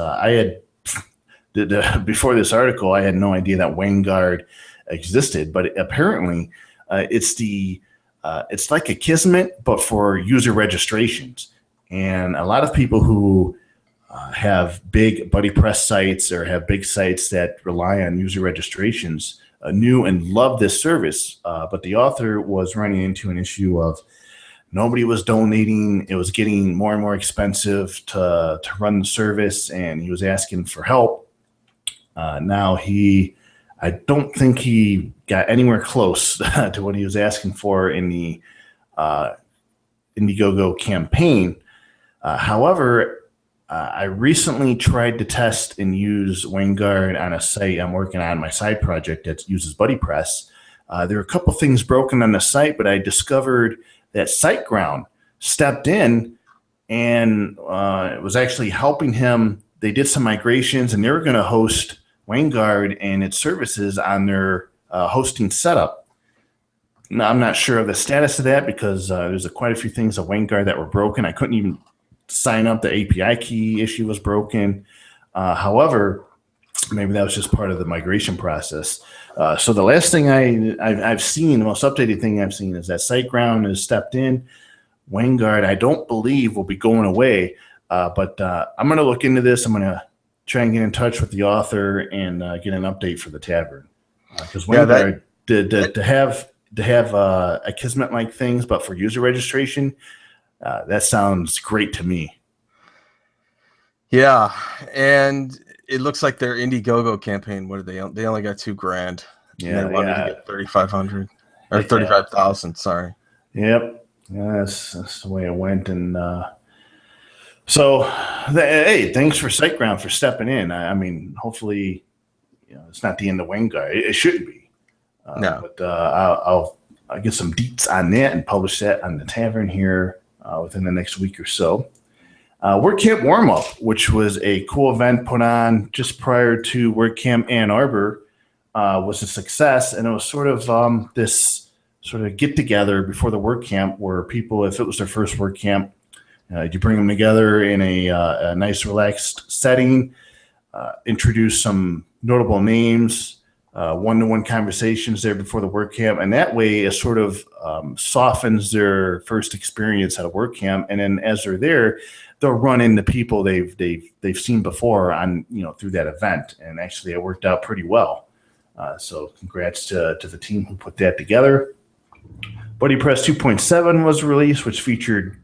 Before this article, I had no idea that Vanguard existed, but apparently it's like a Kismet, but for user registrations. And a lot of people who have big BuddyPress sites or have big sites that rely on user registrations knew and loved this service. But the author was running into an issue of nobody was donating. It was getting more and more expensive to run the service, and he was asking for help. Now I don't think he got anywhere close to what he was asking for in the Indiegogo campaign. However, I recently tried to test and use Vanguard on a site I'm working on, my side project that uses BuddyPress. There were a couple things broken on the site, but I discovered that SiteGround stepped in and it was actually helping him. They did some migrations, and they were going to host Vanguard and its services on their hosting setup. Now, I'm not sure of the status of that because there's quite a few things of Vanguard that were broken. I couldn't even sign up. The API key issue was broken. However, maybe that was just part of the migration process. So the last thing I've seen, the most updated thing I've seen is that SiteGround has stepped in. Vanguard, I don't believe, will be going away. But I'm going to look into this. I'm going to try and get in touch with the author and get an update for the tavern. Because Vanguard, to have a Kismet-like things, but for user registration, that sounds great to me. Yeah, and it looks like their Indiegogo campaign. What did they only got $2,000? Yeah, they wanted to get 3,500 or 35,000. Sorry. Yep, yeah, that's the way it went. And hey, thanks for SiteGround for stepping in. I mean, hopefully, it's not the end of Vanguard. It shouldn't be. No, but I'll get some deets on that and publish that on the tavern here within the next week or so. WordCamp Warm Up, which was a cool event put on just prior to WordCamp Ann Arbor, was a success, and it was sort of this sort of get together before the WordCamp where people, if it was their first WordCamp, you bring them together in a nice, relaxed setting, introduce some notable names, one-to-one conversations there before the WordCamp, and that way it sort of softens their first experience at a WordCamp, and then as they're there, they'll run into people they've seen before on through that event, and actually it worked out pretty well. So congrats to the team who put that together. BuddyPress 2.7 was released, which featured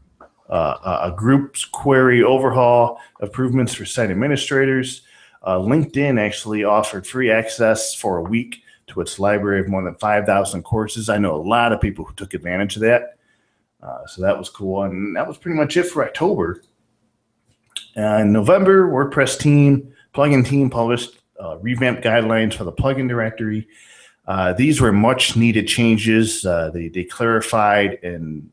a group's query overhaul, improvements for site administrators. LinkedIn actually offered free access for a week to its library of more than 5,000 courses. I know a lot of people who took advantage of that. So that was cool. And that was pretty much it for October. In November, WordPress plugin team published revamped guidelines for the plugin directory. These were much needed changes. They clarified and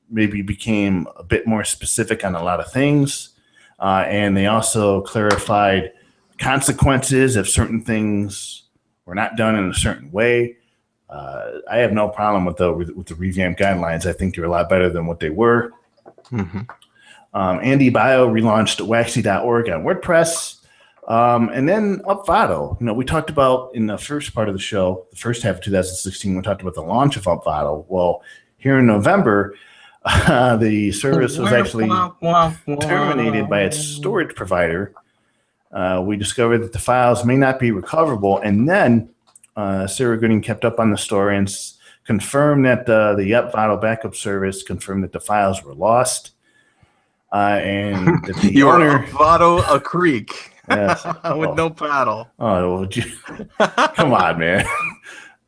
maybe became a bit more specific on a lot of things. And they also clarified consequences if certain things were not done in a certain way. I have no problem with the revamped guidelines. I think they're a lot better than what they were. Mm-hmm. Andy Bio relaunched waxy.org on WordPress. And then Upvato. We talked about in the first part of the show, the first half of 2016, we talked about the launch of Upvato. Well, here in November, the service was actually terminated by its storage provider. We discovered that the files may not be recoverable, and then Sarah Gooding kept up on the story and confirmed that the Upvato backup service confirmed that the files were lost. And that the owner Upvato a creek. Yes. With no paddle. Oh, come on, man.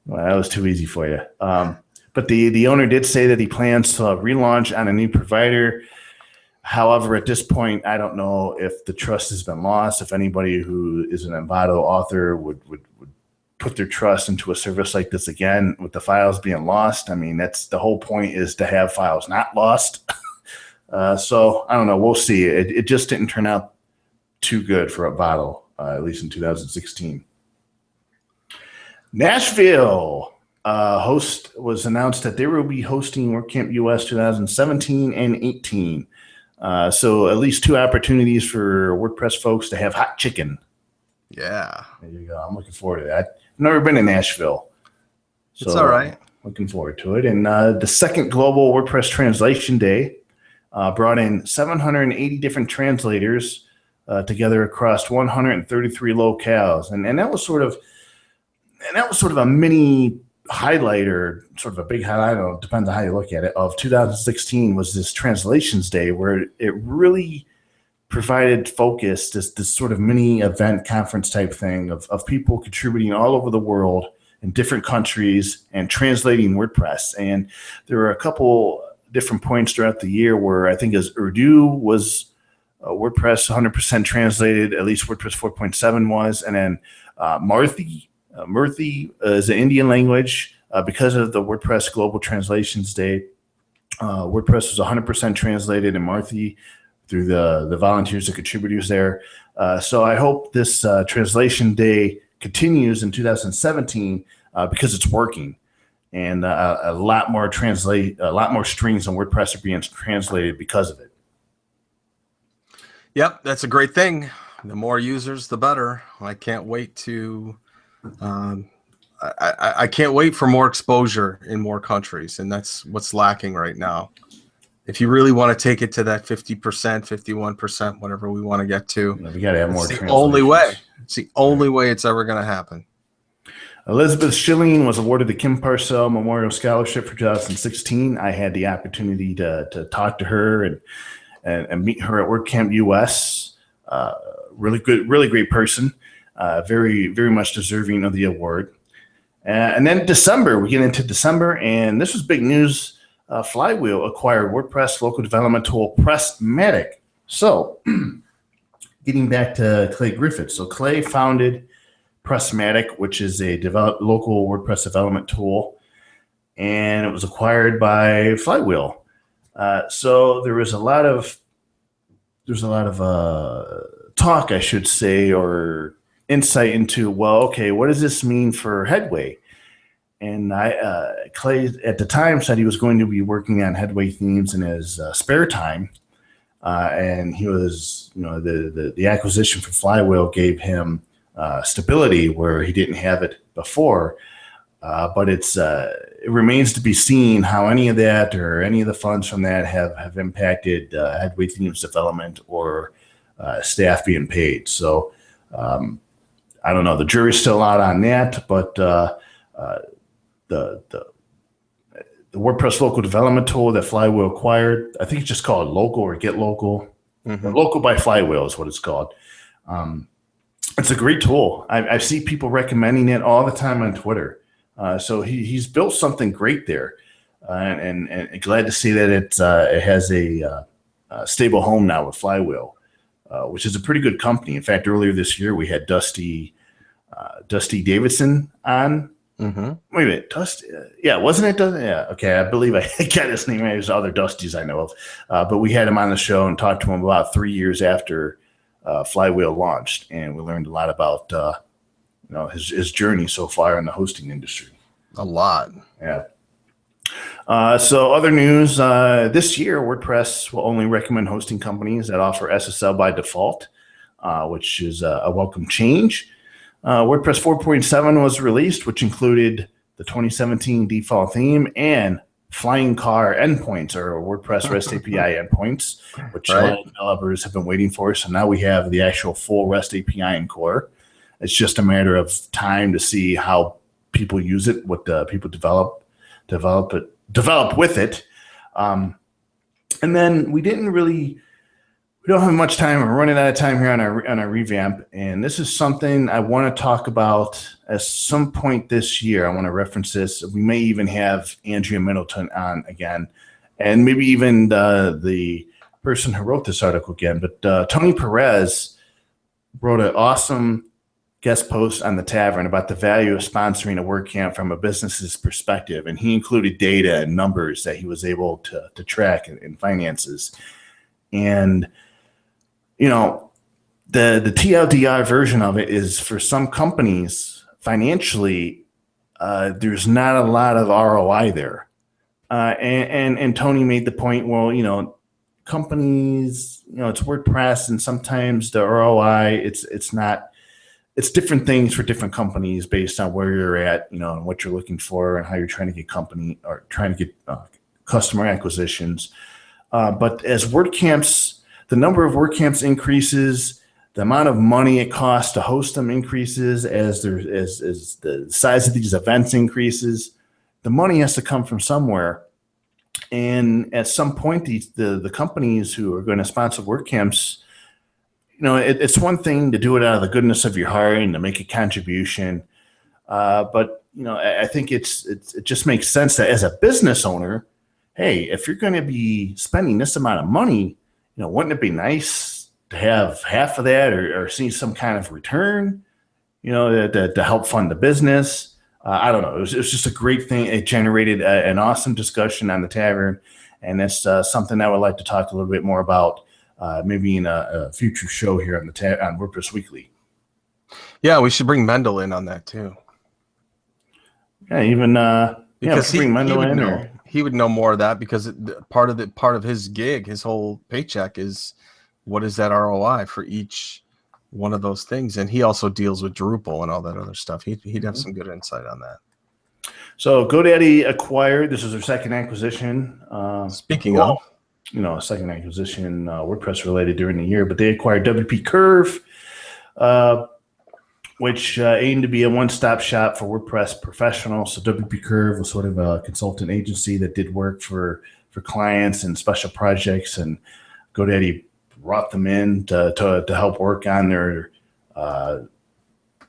Well, that was too easy for you. But the owner did say that he plans to relaunch on a new provider. However, at this point, I don't know if the trust has been lost. If anybody who is an Envato author would put their trust into a service like this again with the files being lost. I mean, that's the whole point, is to have files not lost. So I don't know. We'll see. It just didn't turn out too good for Upvato, at least in 2016. Nashville host was announced that they will be hosting WordCamp US 2017 and 18. So at least 2 opportunities for WordPress folks to have hot chicken. Yeah. There you go. I'm looking forward to that. I've never been to Nashville. So It's all right. Looking forward to it. And the second Global WordPress Translation Day brought in 780 different translators together across 133 locales. And that was sort of a mini highlight, or sort of a big highlight, I don't know, depends on how you look at it, of 2016 was this Translations Day, where it really provided focus, this sort of mini event conference type thing of people contributing all over the world in different countries and translating WordPress. And there were a couple different points throughout the year where I think as Urdu was WordPress 100% translated, at least WordPress 4.7 was, and then Murthi is an Indian language. Because of the WordPress Global Translations Day, WordPress was 100% translated in Marathi through the volunteers and contributors there. So I hope this Translation Day continues in 2017 because it's working, and a lot more strings on WordPress are being translated because of it. Yep, that's a great thing. The more users, the better. I can't wait to. I can't wait for more exposure in more countries, and that's what's lacking right now. If you really want to take it to that 50%, 51%, whatever we want to get to, we got to have more. It's the only way. It's the only way it's ever going to happen. Elizabeth Schilling was awarded the Kim Parcell Memorial Scholarship for 2016. I had the opportunity to talk to her and meet her at WordCamp US. Really good, really great person. Very, very much deserving of the award. And then December, we get into December, and this was big news. Flywheel acquired WordPress local development tool Pressmatic. So getting back to Clay Griffith. So Clay founded Pressmatic, which is a local WordPress development tool, and it was acquired by Flywheel. So there was a lot of talk, I should say, or insight into, well, okay, what does this mean for Headway? And Clay at the time said he was going to be working on Headway themes in his spare time, and he was, the acquisition for Flywheel gave him stability where he didn't have it before. But it remains to be seen how any of that or any of the funds from that have impacted Headway themes development or staff being paid. So I don't know. The jury's still out on that, but the WordPress local development tool that Flywheel acquired, I think it's just called Local or Get Local. Mm-hmm. Local by Flywheel is what it's called. It's a great tool. I see people recommending it all the time on Twitter. So he's built something great there, and glad to see that it has a stable home now with Flywheel, which is a pretty good company. In fact, earlier this year we had Dusty Davidson on. Mm-hmm. Wait a minute, Dusty? Yeah, wasn't it? Yeah, okay. I believe I got his name right. There's other Dustys I know of, but we had him on the show and talked to him about 3 years after Flywheel launched, and we learned a lot about his journey so far in the hosting industry. A lot. Yeah. So other news, this year, WordPress will only recommend hosting companies that offer SSL by default, which is a welcome change. WordPress 4.7 was released, which included the 2017 default theme and flying car endpoints, or WordPress REST API endpoints, which a lot of developers have been waiting for. So now we have the actual full REST API in core. It's just a matter of time to see how people use it, what people develop with it. And then we don't have much time. We're running out of time here on our revamp. And this is something I want to talk about at some point this year. I want to reference this. We may even have Andrea Middleton on again, and maybe even the person who wrote this article again. But Tony Perez wrote an awesome guest post on the Tavern about the value of sponsoring a WordCamp from a business's perspective. And he included data and numbers that he was able to track in finances. And the TLDR version of it is, for some companies, financially, there's not a lot of ROI there. And Tony made the point, well, companies, it's WordPress, and sometimes the ROI, it's not, it's different things for different companies based on where you're at, and what you're looking for and how you're trying to get customer acquisitions. But as WordCamps, the number of WordCamps increases, the amount of money it costs to host them increases, as the size of these events increases, the money has to come from somewhere. And at some point, the companies who are going to sponsor WordCamps, it's one thing to do it out of the goodness of your heart and to make a contribution. But I think it just makes sense that as a business owner, hey, if you're going to be spending this amount of money, wouldn't it be nice to have half of that or see some kind of return, to help fund the business? I don't know. It was just a great thing. It generated an awesome discussion on the tavern, and that's something I would like to talk a little bit more about, maybe in a future show here on on WordPress Weekly. Yeah, we should bring Mendel in on that too. Yeah, even because bring Mendel in. He would know more of that, because part of his gig, his whole paycheck, is what is that ROI for each one of those things, and he also deals with Drupal and all that other stuff. He'd have some good insight on that. So GoDaddy acquired. This is their second acquisition. Speaking of, a second acquisition, WordPress related during the year, but they acquired WP Curve, which aimed to be a one-stop shop for WordPress professionals. So WP Curve was sort of a consultant agency that did work for clients and special projects, and GoDaddy brought them in to help work on their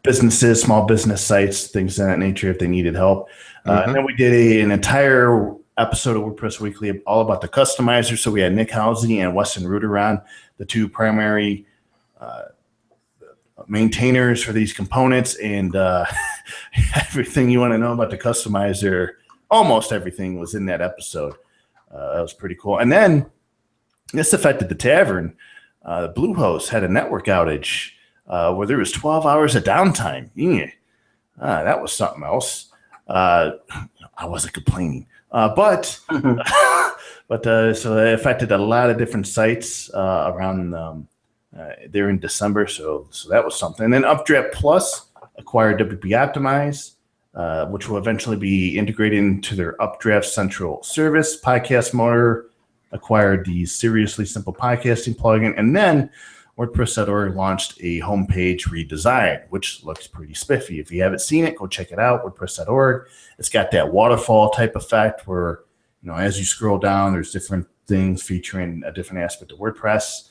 businesses, small business sites, things of that nature if they needed help. And then we did an entire episode of WordPress Weekly all about the customizer. So we had Nick Halsey and Weston Reuter on, the two primary maintainers for these components, and everything you want to know about the customizer, almost everything was in that episode. That was pretty cool. And then this affected the tavern. Bluehost had a network outage where there was 12 hours of downtime. Yeah. That was something else. I wasn't complaining, but so it affected a lot of different sites around there in December. So that was something. And then Updraft Plus acquired WP Optimize, which will eventually be integrated into their Updraft Central service. Podcast Motor acquired the Seriously Simple Podcasting plugin, and then WordPress.org launched a homepage redesign, which looks pretty spiffy. If you haven't seen it, go check it out, WordPress.org. It's got that waterfall type effect where, as you scroll down, there's different things featuring a different aspect of WordPress.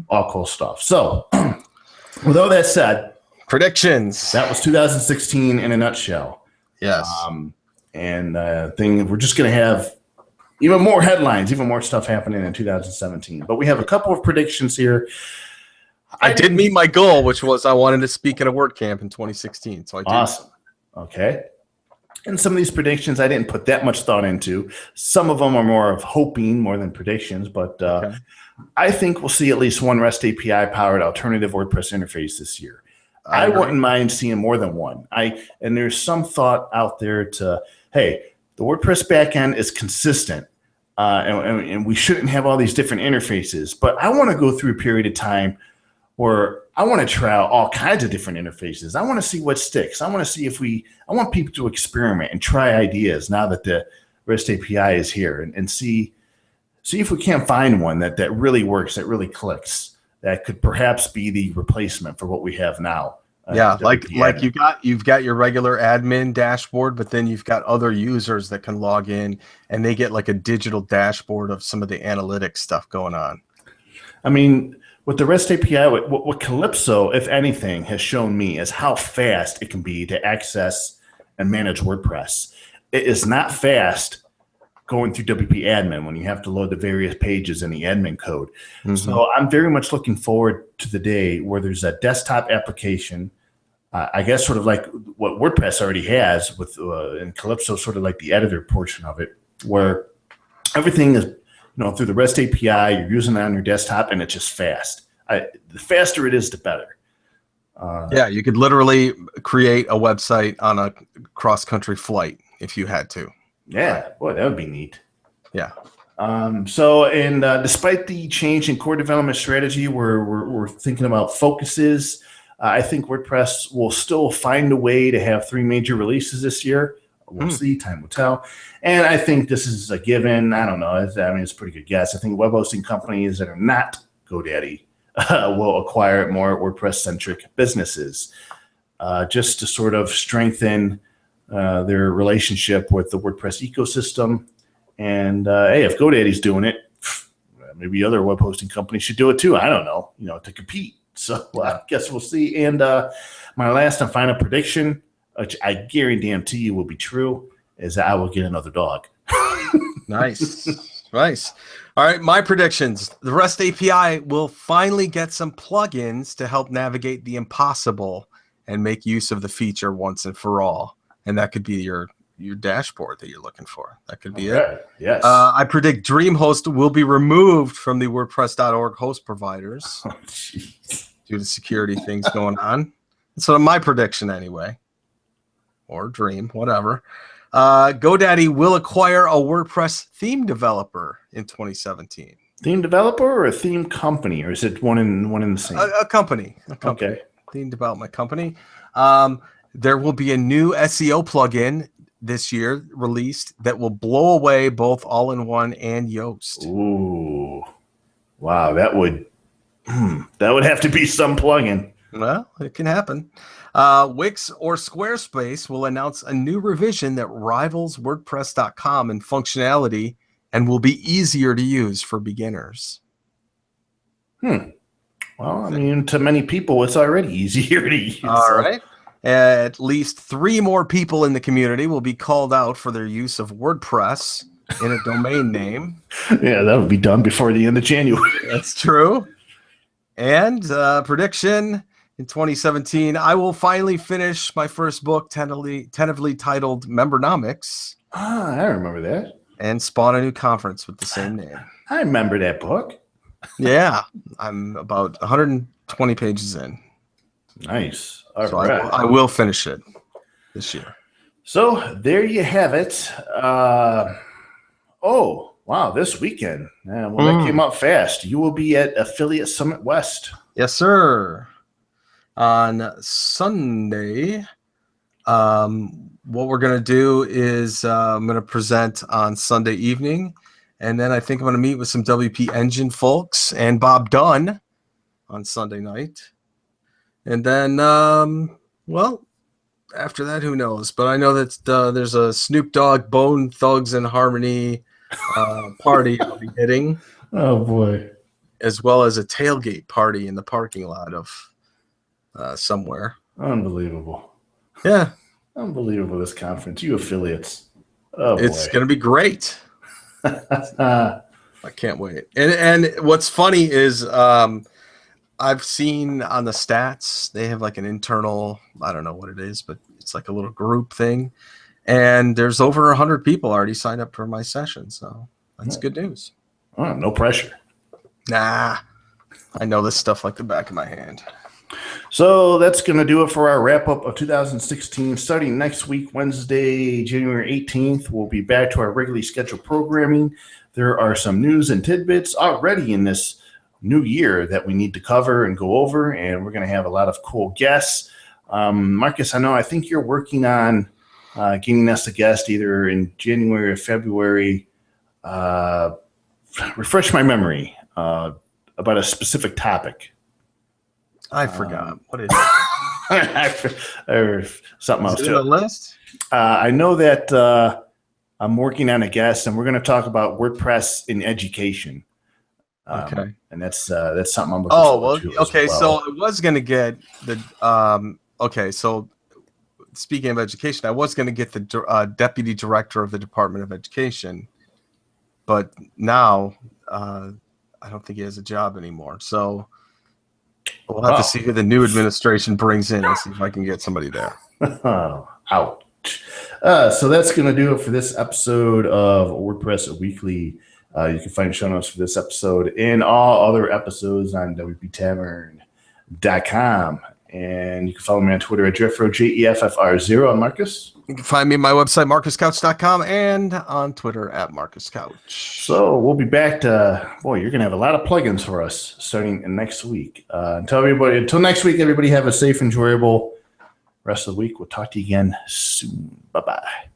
All cool stuff. So with all that said, predictions. That was 2016 in a nutshell. Yes. We're just going to have even more headlines, even more stuff happening in 2017. But we have a couple of predictions here. I did meet my goal, which was I wanted to speak at a WordCamp in 2016. So I did. Awesome. Okay. And some of these predictions I didn't put that much thought into. Some of them are more of hoping more than predictions, but okay. I think we'll see at least one REST API powered alternative WordPress interface this year. I wouldn't mind seeing more than one. And there's some thought out there hey, the WordPress backend is consistent, and we shouldn't have all these different interfaces. But I want to go through a period of time where I want to try out all kinds of different interfaces. I want to see what sticks. I want to see I want people to experiment and try ideas now that the REST API is here, and see if we can't find one that really works, that really clicks, that could perhaps be the replacement for what we have now. Yeah, like you've got your regular admin dashboard, but then you've got other users that can log in and they get like a digital dashboard of some of the analytics stuff going on. I mean, with the REST API, what Calypso, if anything, has shown me is how fast it can be to access and manage WordPress. It is not fast going through WP admin when you have to load the various pages in the admin code. So I'm very much looking forward to the day where there's a desktop application, I guess sort of like what WordPress already has with in Calypso, sort of like the editor portion of it, where everything is through the REST API, you're using it on your desktop, and it's just fast. The faster it is, the better. Yeah, you could literally create a website on a cross-country flight if you had to. Yeah, boy, that would be neat. Yeah. Despite the change in core development strategy, we're thinking about focuses. I think WordPress will still find a way to have 3 major releases this year. We'll see. Time will tell. And I think this is a given. I don't know. It's a pretty good guess. I think web hosting companies that are not GoDaddy will acquire more WordPress-centric businesses just to sort of strengthen their relationship with the WordPress ecosystem. And hey, if GoDaddy's doing it, maybe other web hosting companies should do it too. I don't know, to compete. So I guess we'll see. And my last and final prediction, which I guarantee you will be true, is that I will get another dog. Nice. Nice. All right, my predictions. The REST API will finally get some plugins to help navigate the impossible and make use of the feature once and for all. And that could be your dashboard that you're looking for. That could be it. Yes. I predict DreamHost will be removed from the WordPress.org host providers due to security things going on. So my prediction anyway, or Dream, whatever. GoDaddy will acquire a WordPress theme developer in 2017. Theme developer or a theme company, or is it one in the same? A company. Okay. Theme development company. There will be a new SEO plugin this year released that will blow away both All-in-One and Yoast. Ooh, wow! That would have to be some plugin. Well, it can happen. Wix or Squarespace will announce a new revision that rivals WordPress.com in functionality and will be easier to use for beginners. Well, I mean, to many people, it's already easier to use. All right. At least 3 more people in the community will be called out for their use of WordPress in a domain name. Yeah, that would be done before the end of January. That's true. And prediction in 2017, I will finally finish my first book, tentatively titled Membernomics. I remember that. And spawn a new conference with the same name. I remember that book. Yeah, I'm about 120 pages in. Nice. So I will finish it this year. So there you have it. Oh, wow, this weekend. That came out fast. You will be at Affiliate Summit West. Yes, sir. On Sunday, what we're going to do is I'm going to present on Sunday evening, and then I think I'm going to meet with some WP Engine folks and Bob Dunn on Sunday night. And then, well, after that, who knows? But I know that there's a Snoop Dogg, Bone Thugs and Harmony party I'll be hitting. Oh, boy. As well as a tailgate party in the parking lot of somewhere. Unbelievable. Yeah. Unbelievable, this conference. You affiliates. Oh, it's going to be great. I can't wait. And what's funny is I've seen on the stats, they have like an internal, I don't know what it is, but it's like a little group thing. And there's over 100 people already signed up for my session. So that's good news. Oh, no pressure. Nah, I know this stuff like the back of my hand. So that's going to do it for our wrap-up of 2016. Starting next week, Wednesday, January 18th, we'll be back to our regularly scheduled programming. There are some news and tidbits already in this new year that we need to cover and go over, and we're going to have a lot of cool guests. Marcus, I think you're working on getting us a guest either in January or February. Refresh my memory about a specific topic. I forgot. What is it? Or something else. Is it on the list? I know that I'm working on a guest, and we're going to talk about WordPress in education. Okay. And that's something I'm looking forward to. Okay. Well. So I was going to get the okay. So speaking of education, I was going to get the deputy director of the Department of Education, but now I don't think he has a job anymore. So we'll have to see who the new administration brings in and see if I can get somebody there. Ouch. So that's going to do it for this episode of WordPress Weekly. You can find show notes for this episode and all other episodes on WPTavern.com. And you can follow me on Twitter at Jeffro, JEFFR0. And Marcus? You can find me at my website, marcuscouch.com, and on Twitter at marcuscouch. So we'll be back to, boy, you're going to have a lot of plugins for us starting next week. Until next week, everybody have a safe, enjoyable rest of the week. We'll talk to you again soon. Bye-bye.